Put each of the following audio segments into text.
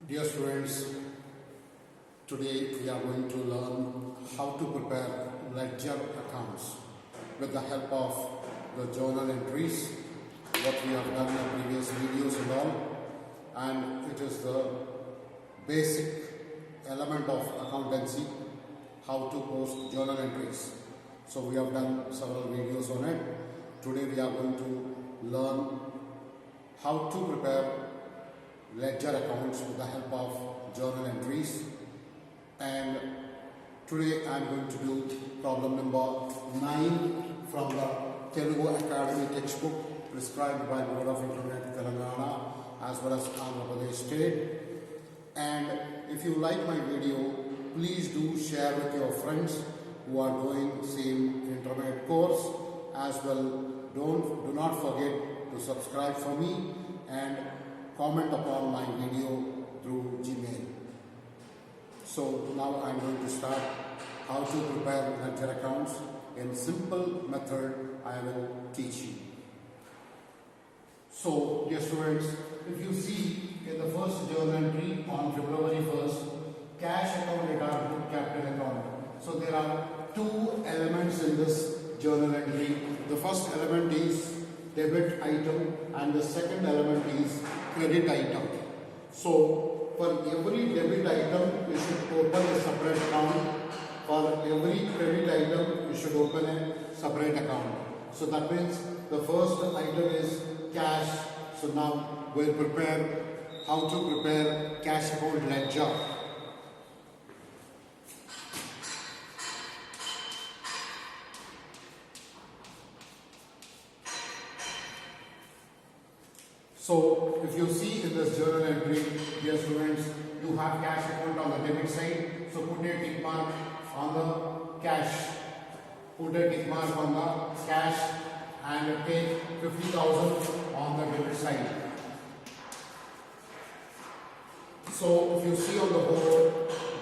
Dear students, today we are going to learn how to prepare ledger accounts with the help of the journal entries, what we have done in previous videos and all, and it is the basic element of accountancy, how to post journal entries. So we have done several videos on it. Today we are going to learn how to prepare ledger accounts with the help of journal entries, and today I am going to do problem number 9 from the Telugu Academy textbook prescribed by Board of Intermediate Telangana as well as Andhra Pradesh State. And if you like my video, please do share with your friends who are doing same intermediate course as well. Do not forget to subscribe for me and comment upon my video through Gmail. So now I am going to start how to prepare ledger accounts in simple method I will teach you. So dear students, if you see in the first journal entry on February 1st, cash account data, book capital account. So there are two elements in this journal entry. The first element is debit item and the second element is credit item. So for every debit item you should open a separate account. For every credit item you should open a separate account. So that means the first item is cash. So now we'll prepare how to prepare cash account ledger. So if you see in this journal entry, dear students, you have cash account on the debit side. So put a tick mark on the cash. Put a tick mark on the cash and take 50,000 on the debit side. So if you see on the board,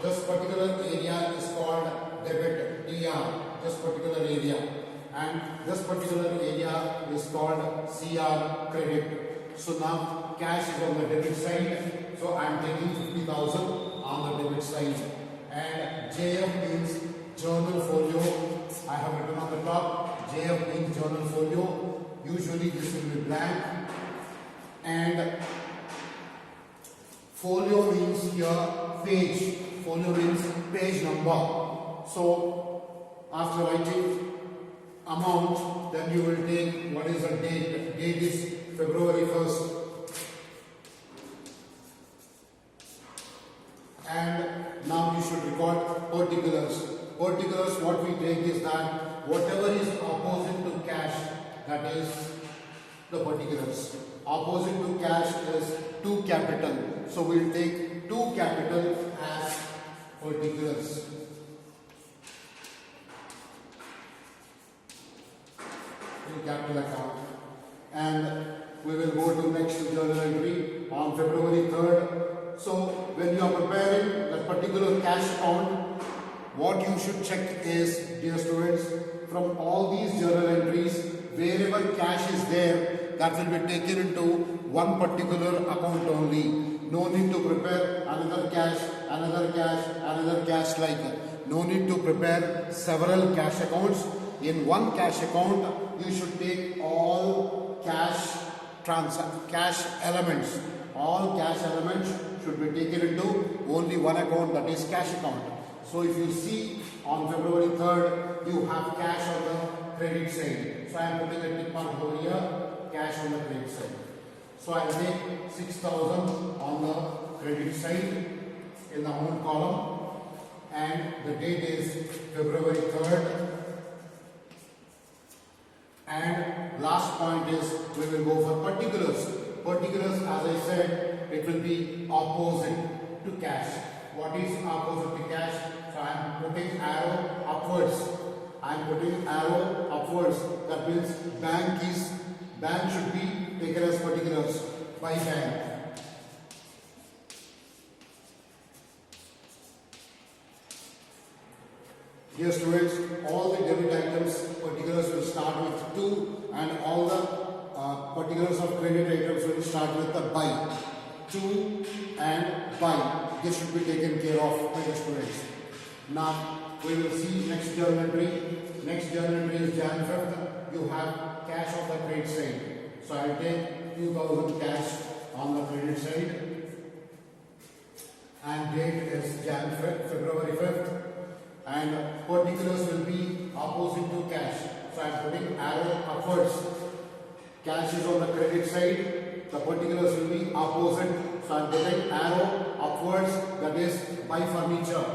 this particular area is called debit, DR, this particular area. And this particular area is called CR, credit. So now cash is on the debit side, so I am taking 50,000 on the debit side. And JF means journal folio. I have written on the top, JF means journal folio. Usually this will be blank. And folio means here page. Folio means page number. So after writing amount, then you will take what is the date. Date is February 1st. And now you should record particulars. Particulars, what we take is that whatever is opposite to cash, that is the particulars. Opposite to cash is 2 capital. So we will take 2 capital as particulars. 2 capital account. And we will go to next journal entry on February 3rd. So when you are preparing that particular cash account, what you should check is, dear students, from all these journal entries, wherever cash is there, that will be taken into one particular account only. No need to prepare another cash, another cash, another cash like that. No need to prepare several cash accounts. In one cash account, you should take all cash elements. All cash elements should be taken into only one account, that is cash account. So if you see on February 3rd, you have cash on the credit side. So I am putting a tick mark over here, cash on the credit side. So I will make 6,000 on the credit side in the amount column, and the date is February 3rd. And last point is we will go for particulars. Particulars, as I said, it will be opposite to cash. What is opposite to cash? So I am putting arrow upwards. I am putting arrow upwards. That means bank should be taken as particulars by bank. Dear students, all the debit items particulars will start with 2 and all the particulars of credit items will start with the by. 2 and buy. This should be taken care of by the students. Now we will see next journal entry. Next journal entry is Jan 5th. You have cash on the credit side. So I will take 2000 cash on the credit side. And date is Jan 5th, February 5th. And particulars will be opposite to cash. So I am putting arrow upwards. Cash is on the credit side. The particulars will be opposite. So I am putting arrow upwards, that is buy furniture.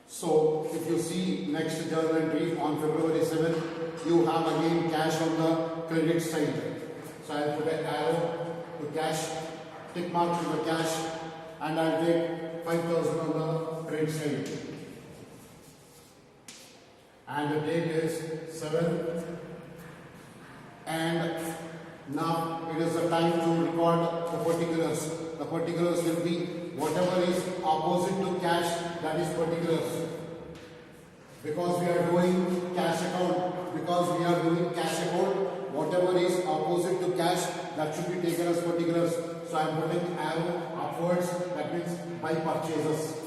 So if you see next journal entry on February 7th, you have again cash on the credit side. So I will put an arrow to cash, tick mark to the cash, and I will take 5,000 on the credit side. And the date is 7. And now it is the time to record the particulars. The particulars will be whatever is opposite to cash, that is particulars. Because we are doing cash account, whatever is opposite to cash, that should be taken as particulars. So I am putting arrow upwards, that means buy purchases.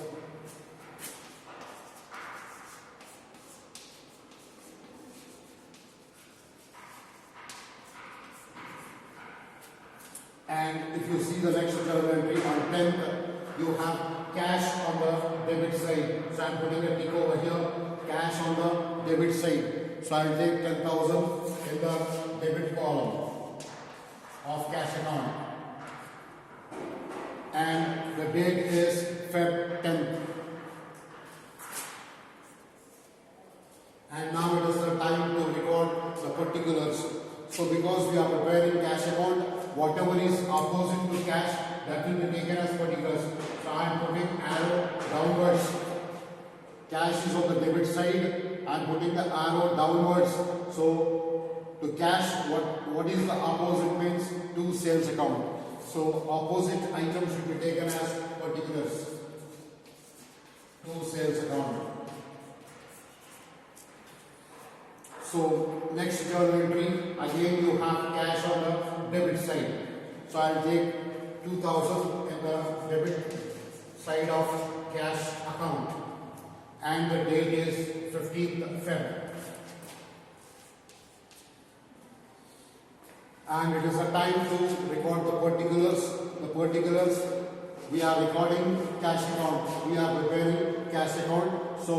And if you see the next journal entry on 10th, you have cash on the debit side. So I am putting a tick over here, cash on the debit side. So I will take 10,000 in the debit column of cash account. And the date is Feb 10th. And now it is the time to record the particulars. So because we are preparing cash account, whatever is opposite to cash, that will be taken as particulars. So I am putting arrow downwards. Cash is on the debit side. I am putting the arrow downwards. So to cash, what is the opposite means? To sales account. So opposite item should be taken as particulars. To sales account. So next journal entry, again you have cash on the debit side. So I will take 2000 in the debit side of cash account. And the date is 15th Feb. And it is a time to record the particulars. The particulars, we are recording cash account. We are preparing cash account. So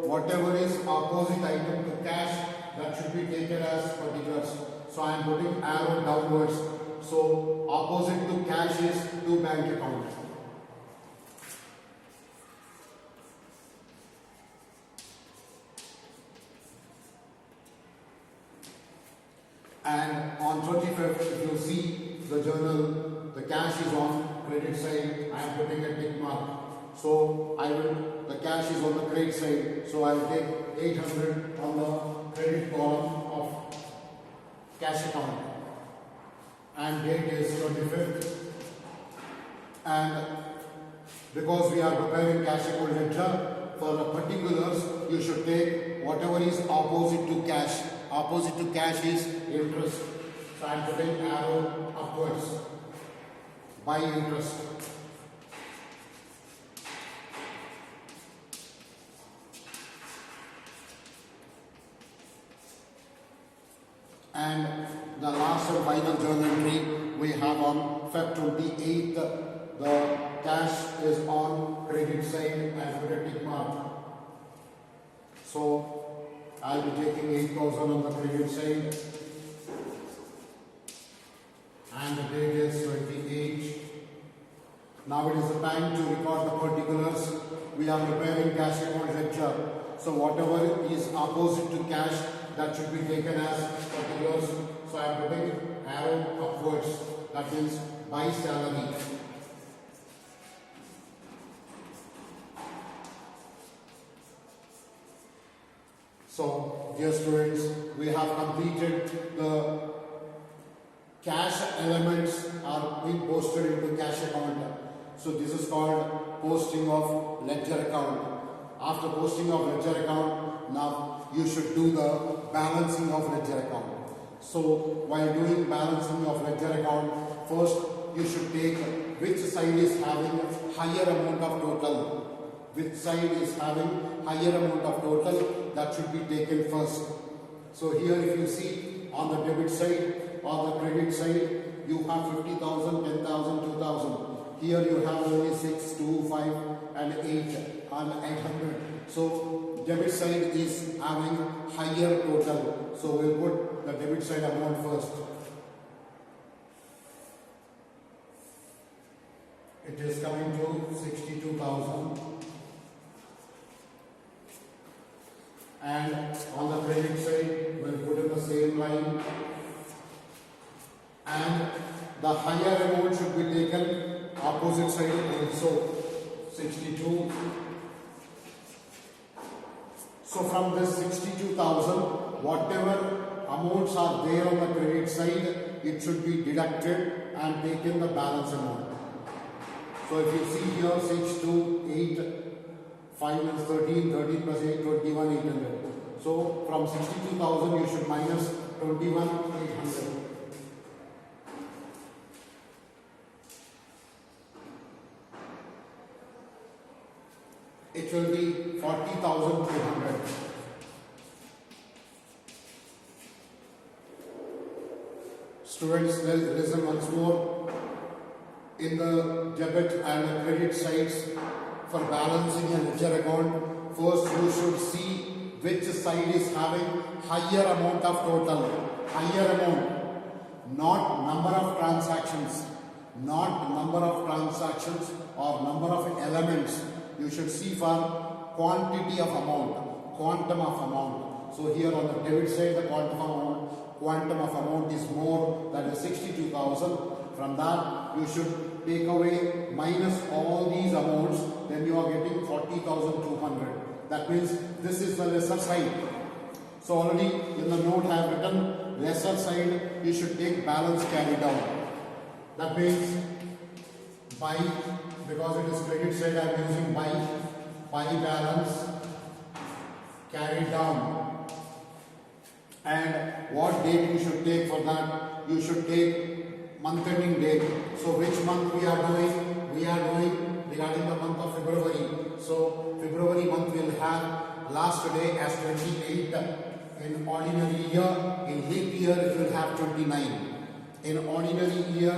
whatever is opposite item to cash, that should be taken as particulars. So I am putting arrow downwards. So opposite to cash is to bank account. And on 25th, if you see the journal, the cash is on credit side. I am putting a tick mark. So the cash is on the credit side. So I will take 800 on the credit column of cash account. And date is 25th. And because we are preparing cash account ledger, for the particulars, you should take whatever is opposite to cash. Opposite to cash is interest. So I am putting arrow upwards. Buy interest. And the last and final journal entry we have on Feb 28th. The cash is on credit side and put a tick mark. So I will be taking 8,000 on the credit side. And the date is 28. Now it is the time to record the particulars. We are preparing cash account ledger. So whatever is opposite to cash, that should be taken as particulars. So I am putting arrow upwards. That means buy salary. So dear students, we have completed the cash elements are being posted into cash account. So this is called posting of ledger account. After posting of ledger account, now you should do the balancing of ledger account. So while doing balancing of ledger account, first you should take which side is having higher amount of total. Which side is having higher amount of total, that should be taken first. So here if you see on the debit side or the credit side, you have 50,000, 10,000, 2,000. Here you have only 6, 2, 5 and 8 and 800. So debit side is having higher total. So we'll put the debit side amount first. It is coming to 62,000. And on the credit side, we'll put in the same line. And the higher amount should be taken opposite side also, 62. So from this 62,000, whatever amounts are there on the credit side, it should be deducted and taken the balance amount. So if you see here 6, 2, 8, 5 is 13, 13 plus 8, 21, 800. So from 62,000 you should minus 21, 800. It will be 40,200. Students, listen once more. In the debit and the credit sides for balancing a ledger account, first you should see which side is having higher amount of total. Higher amount, not number of transactions. Not number of transactions or number of elements. You should see for quantity of amount, quantum of amount. So here on the debit side, the quantum of amount is more, that is 62,000. From that, you should take away minus all these amounts, then you are getting 40,200. That means this is the lesser side. So already in the note I have written lesser side, you should take balance carry down. That means by, because it is credit side, I am using by balance carry down. And what date you should take for that? You should take month ending date. So which month we are doing? We are doing regarding the month of February. So February month will have last day as 28. In ordinary year, in leap year it will have 29. In ordinary year,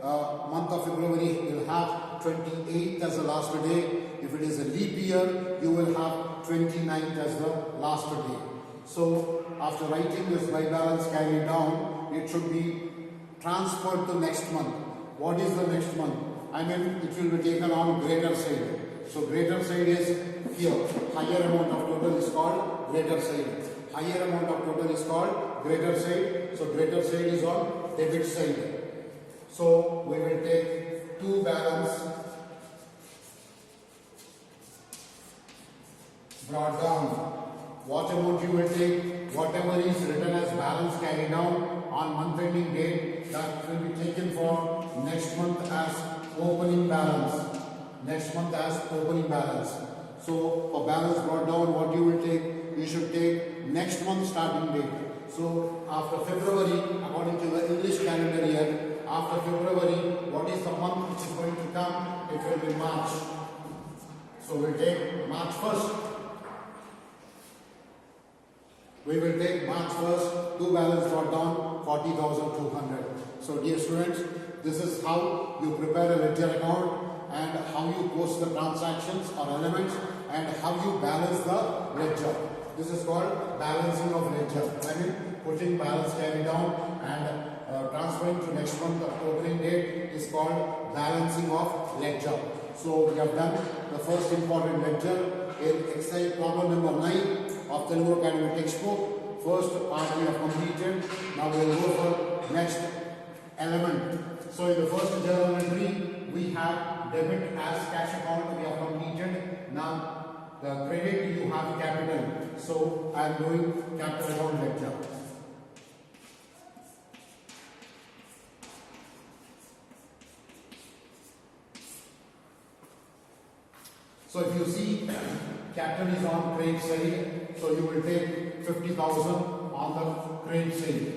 month of February will have 28th as the last day. If it is a leap year, you will have 29th as the last day. So after writing this by balance carry down, it should be transferred to next month. What is the next month? I mean, it will be taken on greater side. So greater side is here. Higher amount of total is called greater side. Higher amount of total is called greater side. So greater side is on debit side. So we will take to balance brought down. What amount you will take? Whatever is written as balance carry down on month ending date, that will be taken for next month as opening balance. Next month as opening balance. So for balance brought down, what you will take? You should take next month starting date. So after February, according to the English calendar year, after February, what is the month which is going to come? It will be March. So we will take March 1st. We will take March 1st, to balance brought down 40,200. So dear students, this is how you prepare a ledger account and how you post the transactions or elements and how you balance the ledger. This is called balancing of ledger. I mean, putting balance carry down and transferring to next month of opening date is called balancing of ledger. So we have done the first important ledger in exercise problem number 9 of Telugu Academy textbook. First part we have completed. Now we will go for next element. So in the first journal entry, we have debit as cash account we have completed. Now the credit you have capital. So I am doing capital account ledger. So if you see capital is on credit side, so you will take 50,000 on the credit side.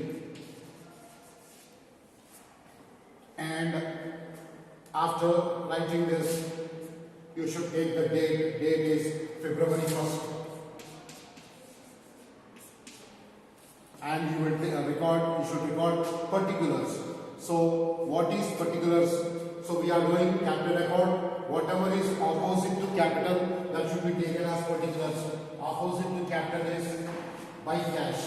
And after writing this, you should take the date. Date is February 1st. And you will you should record particulars. So what is particulars? So we are doing capital record. Whatever is opposite to capital, that should be taken as particulars. Opposite to capital is by cash.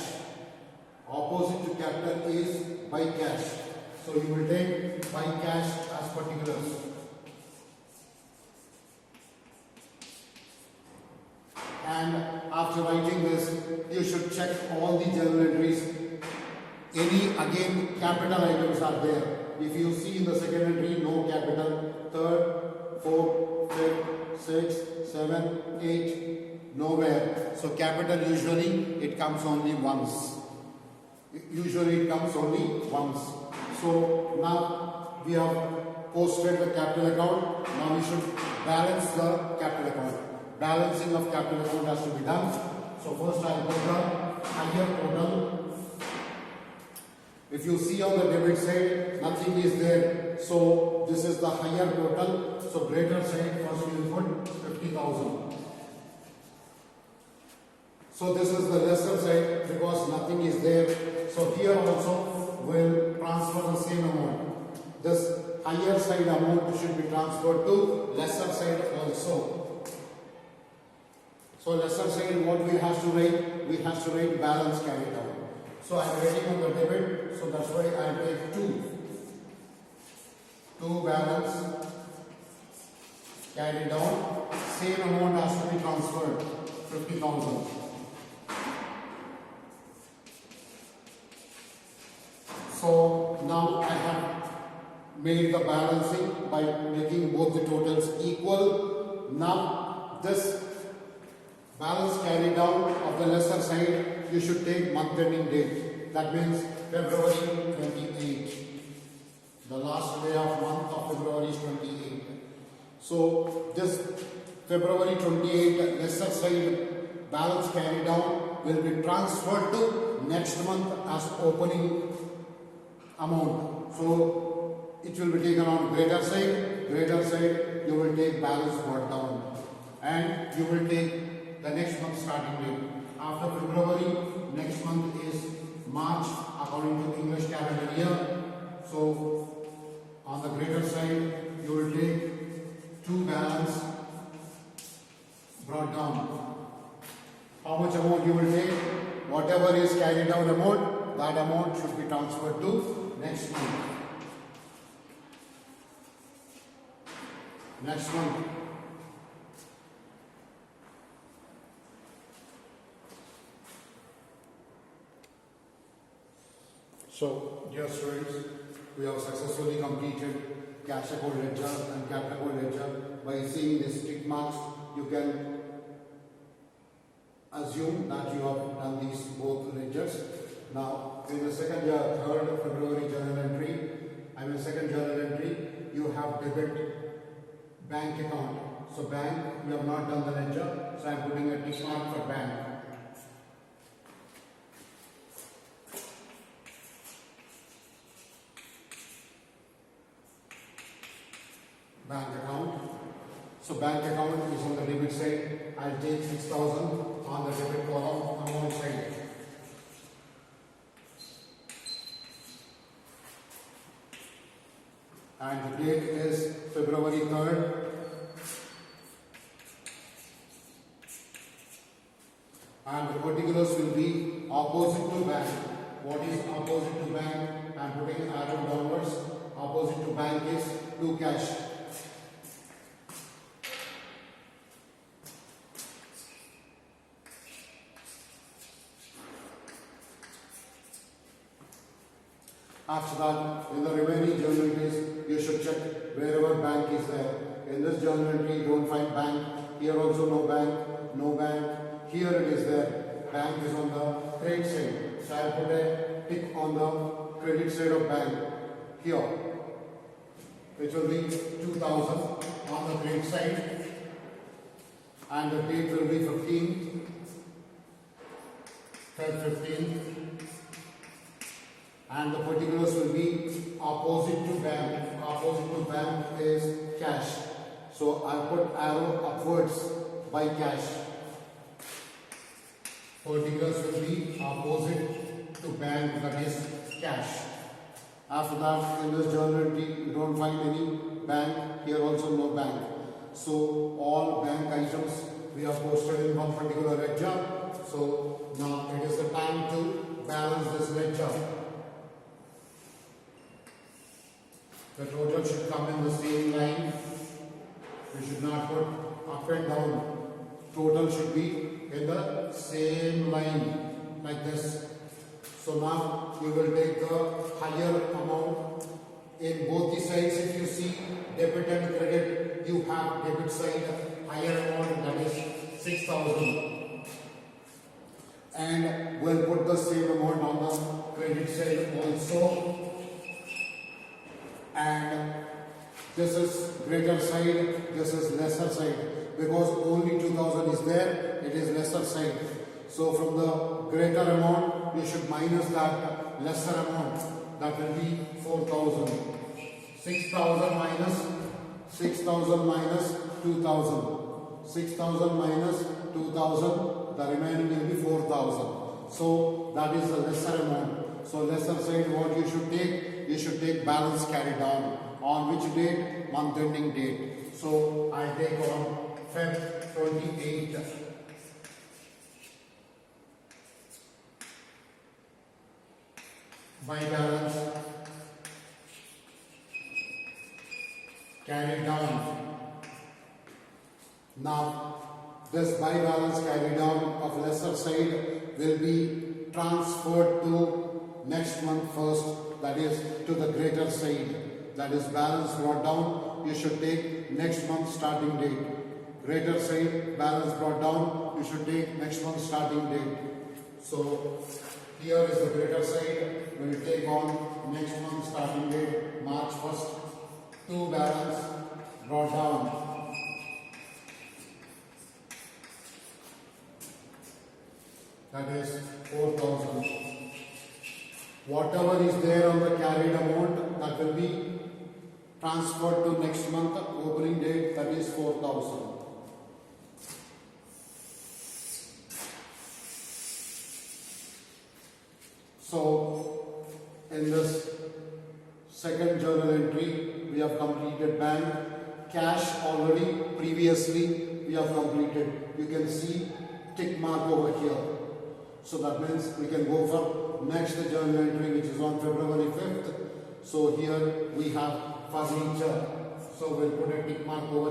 Opposite to capital is by cash. So you will take by cash as particulars. And after writing this, you should check all the journal entries. Any again capital items are there. If you see in the second entry, no capital. Third, fourth, fifth, sixth, seventh, eighth, nowhere. So capital usually it comes only once. Usually it comes only once. So now we have posted the capital account. Now we should balance the capital account. Balancing of capital account has to be done. So first I will put the higher total. If you see on the debit side, nothing is there. So this is the higher total. So greater side, first we will put 50,000. So this is the lesser side because nothing is there. So here also we will transfer the same amount. This higher side amount should be transferred to lesser side also. So lesser side, what we have to write? We have to write balance carried out. So I am writing on the debit, so that's why I take 2. 2 balance carried down. Same amount has to be transferred, 50,000. So now I have made the balancing by making both the totals equal. Now this balance carried down of the lesser side, you should take month ending date. That means February 28. The last day of month of February is 28. So this February 28 lesser side balance carried down will be transferred to next month as opening amount. So it will be taken on greater side. Greater side you will take balance brought down, and you will take the next month starting date. After February, next month is March according to English calendar year. So on the greater side, you will take 2 balance brought down. How much amount you will take? Whatever is carried down amount, that amount should be transferred to next month. Next month. So, dear students, we have successfully completed cash account ledger and capital account ledger. By seeing these tick marks, you can assume that you have done these both ledgers. Now, in the second 3rd February journal entry, second journal entry, you have debit bank account. So, bank, we have not done the ledger, so I am putting a tick mark for bank. Bank account. So bank account is on the debit side. I'll take 6,000 on the debit column amount side. And the date is February 3rd. And the particulars will be opposite to bank. What is opposite to bank? I am putting arrow downwards. Opposite to bank is to cash. After that, in the remaining journal entries, you should check wherever bank is there. In this journal entry, you don't find bank. Here also no bank, no bank. Here it is there. Bank is on the credit side. So I put a tick on the credit side of bank. Here, which will be 2,000 on the credit side. and the date will be 15th, Feb 15th, and the particulars will be opposite to bank. Opposite to bank is cash. So I put arrow upwards by cash. Particulars will be opposite to bank, that is cash. After that, in this journal entry, you don't find any bank. Here also no bank. So all bank items we have posted in one particular ledger. So now it is the time to balance this ledger. The total should come in the same line. We should not put up and down. Total should be in the same line like this. So now you will take the higher amount in both the sides. If you see debit and credit, you have debit side higher amount, that is 6,000. And we'll put the same amount on the credit side also. And this is greater side, this is lesser side. Because only 2,000 is there, it is lesser side. So from the greater amount, you should minus that lesser amount. That will be 4,000. 6,000 minus 2,000. 6,000 minus 2,000, the remaining will be 4,000. So that is the lesser amount. So lesser side, what you should take? You should take balance carried down. On which date? Month ending date. So I take on Feb 28. By balance carried down. Now this by balance carried down of lesser side will be transferred to next month first, that is to the greater side. That is balance brought down, you should take next month starting date. Greater side, balance brought down, you should take next month starting date. So here is the greater side, we will take on next month starting date, March 1st. To balance brought down. That is 4,000. Whatever is there on the carried amount, that will be transferred to next month opening date, that is 4,000. So in this second journal entry, we have completed bank. Cash already previously we have completed. You can see tick mark over here. So that means we can go for next journal entry, which is on February 5th. So here we have furniture. So we'll put a tick mark over